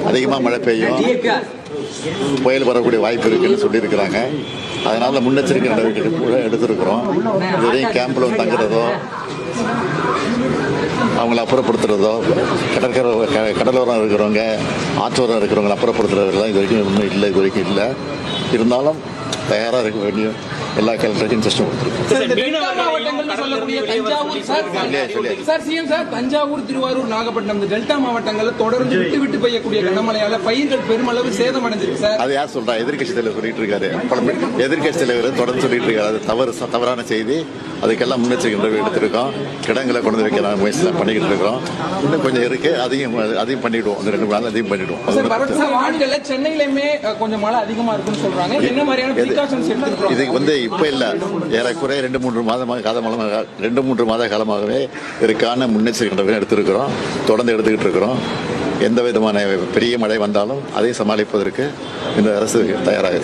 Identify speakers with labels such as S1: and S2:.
S1: அதிகமாக மழை பெய்யும், புயல் வரக்கூடிய வாய்ப்பு இருக்குன்னு சொல்லியிருக்கிறாங்க. அதனால முன்னெச்சரிக்கை நடவடிக்கை கூட எடுத்திருக்கிறோம். இதுவரையும் கேம்பில் தங்குறதோ அவங்கள அப்புறப்படுத்துறதோ, கடலோரம் இருக்கிறவங்க, ஆற்றோரம் இருக்கிறவங்களை அப்புறப்படுத்துறதுலாம் இது வரைக்கும் ஒன்றும் இல்லை, இது வரைக்கும் இல்லை. இருந்தாலும் தயாராக இருக்க வேண்டிய எல்லா கலெக்டருக்கும் சிஸ்டம்
S2: தஞ்சாவூர், திருவாரூர், நாகப்பட்டினம் டெல்டா மாவட்டங்களில் தொடர்ந்து விட்டு பெய்யக்கூடிய கனமழையால பயிர்கள் பெருமளவு சேதம் அடைஞ்சிருக்கு சார்.
S1: அது யார் சொல்றா? எதிர்கட்சி தலைவர் சொல்லிட்டு இருக்காரு. எதிர்கட்சி தலைவர் தொடர்ந்து சொல்லிட்டு இருக்காரு. அது தவறான செய்தி. அதுக்கெல்லாம் முன்னெச்சரிக்கை எடுத்திருக்கோம். கிடங்களை கொண்டு வைக்க முயற்சி பண்ணிக்கிட்டு இருக்கோம். இன்னும் கொஞ்சம் இருக்கு, அதையும் பண்ணிடுவோம். அந்த 2 நாள் அதையும் பண்ணிடுவோம்.
S2: சென்னையிலுமே கொஞ்சம் மழை அதிகமா இருக்குன்னு சொல்றாங்க. என்ன மாதிரியான பிரிகாஷன்ஸ் எடுத்துக்கிறோம்?
S1: இது இப்ப இல்ல, ஏறக்குறைய 2-3 மாத காலமாகவே இதற்கான முன்னெச்சரிக்கை எடுத்திருக்கிறோம். தொடர்ந்து எடுத்துக்கிட்டு இருக்கிறோம். எந்த விதமான பெரிய மழை வந்தாலும் அதை சமாளிப்பதற்கு இந்த அரசு தயாராக